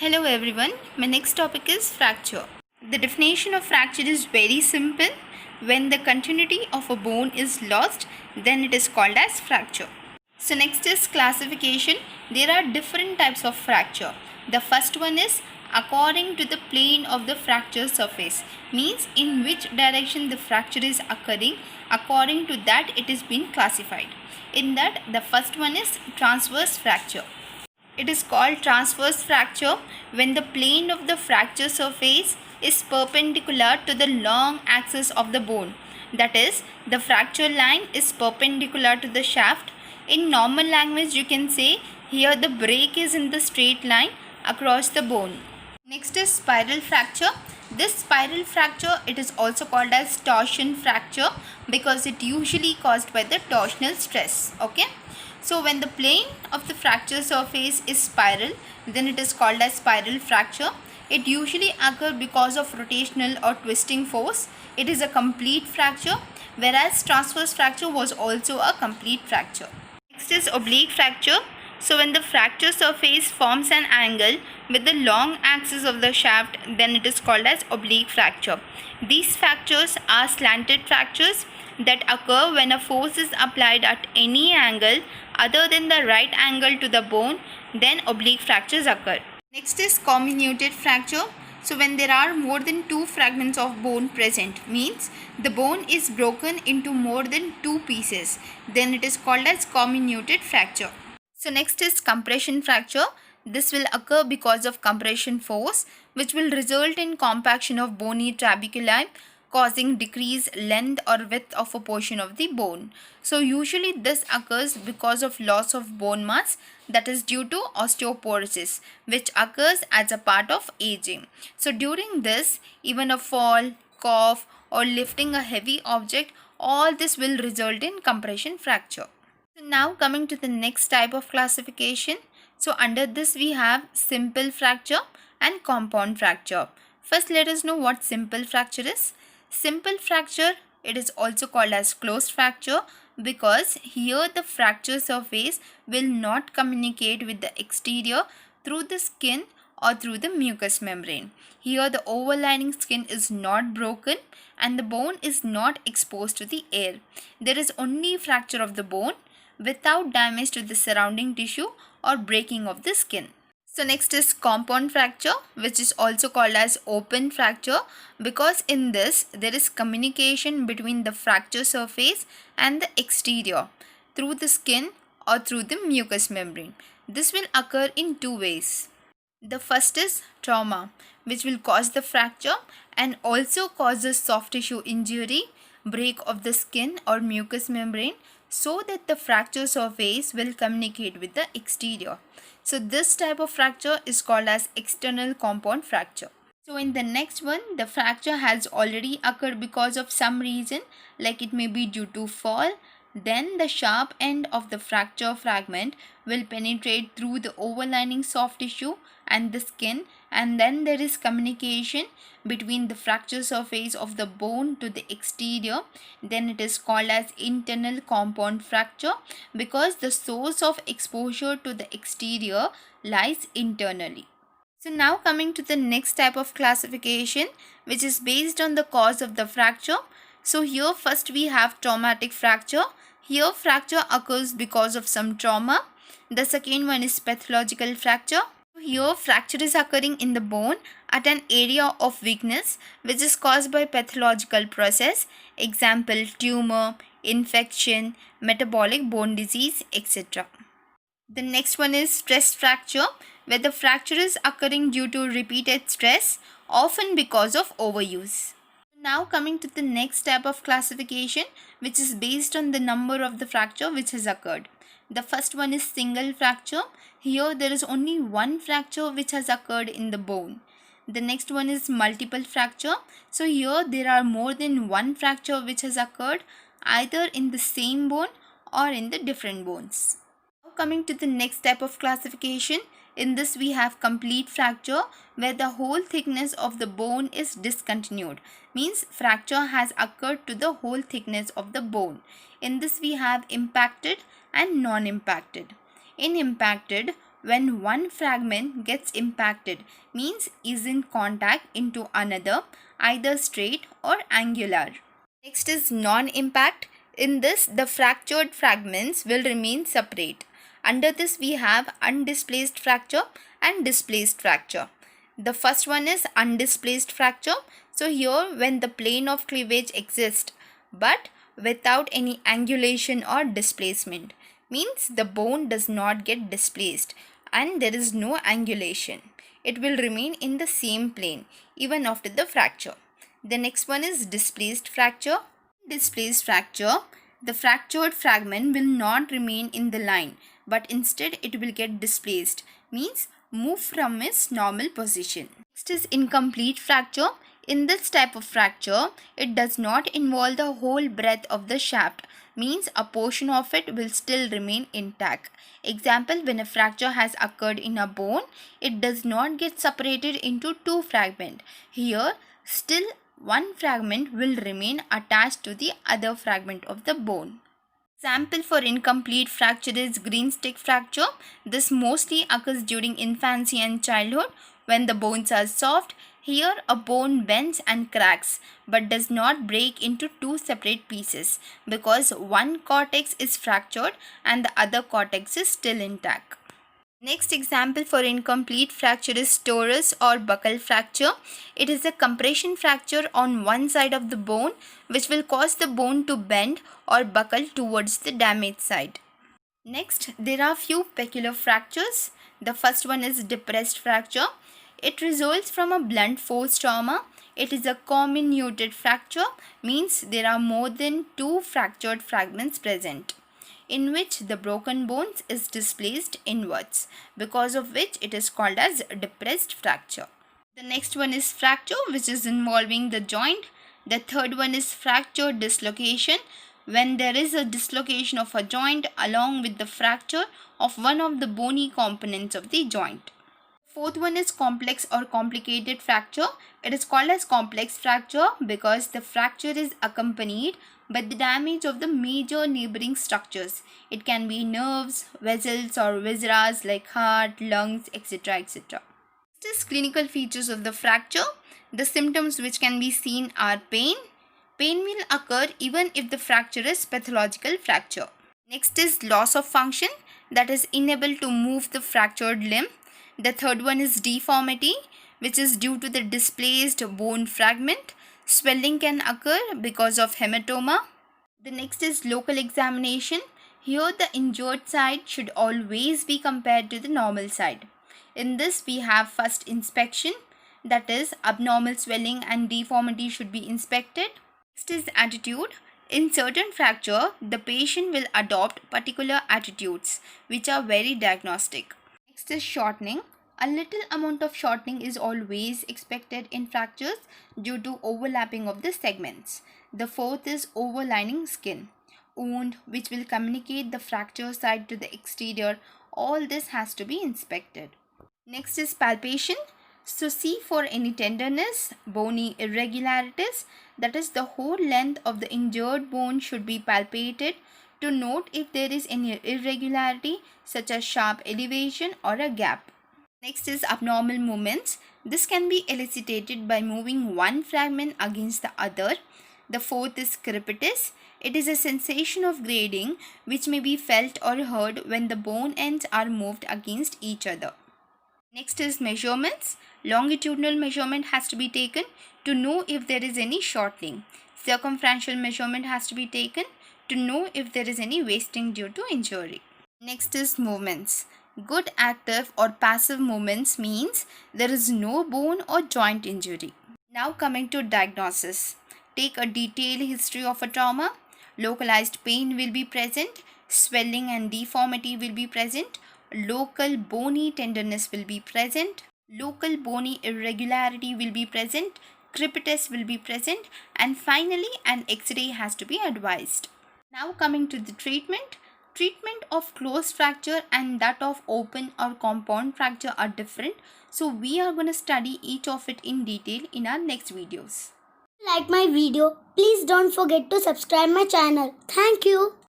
Hello everyone, my next topic is fracture. The definition of fracture is very simple. When the continuity of a bone is lost, then it is called as fracture. So next is classification. There are different types of fracture. The first one is according to the plane of the fracture surface, means in which direction the fracture is occurring, according to that it is being classified. In that, the first one is transverse fracture. It is called transverse fracture when the plane of the fracture surface is perpendicular to the long axis of the bone. That is, the fracture line is perpendicular to the shaft. In normal language, you can say here the break is in the straight line across the bone. Next is spiral fracture. This spiral fracture, it is also called as torsion fracture because it usually caused by the torsional stress. Okay. So when the plane of the fracture surface is spiral, then it is called as spiral fracture. It usually occurs because of rotational or twisting force. It is a complete fracture, whereas transverse fracture was also a complete fracture. Next is oblique fracture. So when the fracture surface forms an angle with the long axis of the shaft, then it is called as oblique fracture. These fractures are slanted fractures that occur when a force is applied at any angle other than the right angle to the bone, then oblique fractures occur. Next is comminuted fracture. So when there are more than two fragments of bone present, means the bone is broken into more than two pieces, then it is called as comminuted fracture. So next is compression fracture. This will occur because of compression force, which will result in compaction of bony trabeculi, causing decreased length or width of a portion of the bone. So usually this occurs because of loss of bone mass, that is due to osteoporosis, which occurs as a part of aging. So during this, even a fall, cough or lifting a heavy object, all this will result in compression fracture. So now coming to the next type of classification. So under this we have simple fracture and compound fracture. First let us know what simple fracture is. Simple fracture, it is also called as closed fracture because here the fracture surface will not communicate with the exterior through the skin or through the mucous membrane. Here the overlying skin is not broken and the bone is not exposed to the air. There is only fracture of the bone without damage to the surrounding tissue or breaking of the skin. So next is compound fracture, which is also called as open fracture because in this there is communication between the fracture surface and the exterior through the skin or through the mucous membrane. This will occur in two ways. The first is trauma, which will cause the fracture and also causes soft tissue injury, break of the skin or mucous membrane, so that the fracture surface will communicate with the exterior. So this type of fracture is called as external compound fracture. So in the next one, the fracture has already occurred because of some reason, like it may be due to fall. Then the sharp end of the fracture fragment will penetrate through the overlying soft tissue and the skin, and then there is communication between the fracture surface of the bone to the exterior. Then it is called as internal compound fracture because the source of exposure to the exterior lies internally. So now coming to the next type of classification, which is based on the cause of the fracture. So here first we have traumatic fracture. Here fracture occurs because of some trauma. The second one is pathological fracture. Here fracture is occurring in the bone at an area of weakness which is caused by pathological process, example tumor, infection, metabolic bone disease, etc. The next one is stress fracture, where the fracture is occurring due to repeated stress, often because of overuse. Now coming to the next type of classification, which is based on the number of the fracture which has occurred. The first one is single fracture. Here there is only one fracture which has occurred in the bone. The next one is multiple fracture. So here there are more than one fracture which has occurred either in the same bone or in the different bones. Now coming to the next type of classification. In this we have complete fracture, where the whole thickness of the bone is discontinued, means fracture has occurred to the whole thickness of the bone. In this we have impacted and non-impacted. In impacted, when one fragment gets impacted, means is in contact into another, either straight or angular. Next is non-impact. In this, the fractured fragments will remain separate. Under this, we have undisplaced fracture and displaced fracture. The first one is undisplaced fracture. So here, when the plane of cleavage exists but without any angulation or displacement, means the bone does not get displaced and there is no angulation. It will remain in the same plane even after the fracture. The next one is displaced fracture. Displaced fracture, the fractured fragment will not remain in the line, but instead it will get displaced, means move from its normal position. Next is incomplete fracture. In this type of fracture, it does not involve the whole breadth of the shaft, means a portion of it will still remain intact. Example, when a fracture has occurred in a bone, it does not get separated into two fragments. Here, still one fragment will remain attached to the other fragment of the bone. Example for incomplete fracture is Greenstick Fracture. This mostly occurs during infancy and childhood when the bones are soft. Here a bone bends and cracks but does not break into two separate pieces because one cortex is fractured and the other cortex is still intact. Next example for incomplete fracture is Taurus or buccal fracture. It is a compression fracture on one side of the bone which will cause the bone to bend or buckle towards the damaged side. Next, there are few peculiar fractures. The first one is depressed fracture. It results from a blunt force trauma. It is a comminuted fracture, means there are more than two fractured fragments present, in which the broken bones is displaced inwards, because of which it is called as depressed fracture. The next one is fracture, which is involving the joint. The third one is fracture dislocation, when there is a dislocation of a joint along with the fracture of one of the bony components of the joint. Fourth one is complex or complicated fracture. It is called as complex fracture because the fracture is accompanied by the damage of the major neighboring structures. It can be nerves, vessels or viscera like heart, lungs, etc. etc. Next is clinical features of the fracture. The symptoms which can be seen are pain. Pain will occur even if the fracture is pathological fracture. Next is loss of function, that is unable to move the fractured limb. The third one is deformity, which is due to the displaced bone fragment. Swelling can occur because of hematoma. The next is local examination. Here the injured side should always be compared to the normal side. In this we have first inspection, that is abnormal swelling and deformity should be inspected. Next is attitude. In certain fracture, the patient will adopt particular attitudes which are very diagnostic. Next is shortening. A little amount of shortening is always expected in fractures due to overlapping of the segments. The fourth is overlining skin. Wound which will communicate the fracture side to the exterior. All this has to be inspected. Next is palpation. So see for any tenderness, bony irregularities, that is the whole length of the injured bone should be palpated to note if there is any irregularity such as sharp elevation or a gap. Next is abnormal movements. This can be elicited by moving one fragment against the other. The fourth is crepitus. It is a sensation of grating which may be felt or heard when the bone ends are moved against each other. Next is measurements. Longitudinal measurement has to be taken to know if there is any shortening. Circumferential measurement has to be taken to know if there is any wasting due to injury. Next is movements. Good active or passive movements means there is no bone or joint injury. Now coming to diagnosis. Take a detailed history of a trauma. Localized pain will be present. Swelling and deformity will be present. Local bony tenderness will be present. Local bony irregularity will be present. Crepitus will be present. And finally an X-ray has to be advised. Now coming to the treatment. Treatment of closed fracture and that of open or compound fracture are different. So we are going to study each of it in detail in our next videos. Like my video, please don't forget to subscribe my channel. Thank you.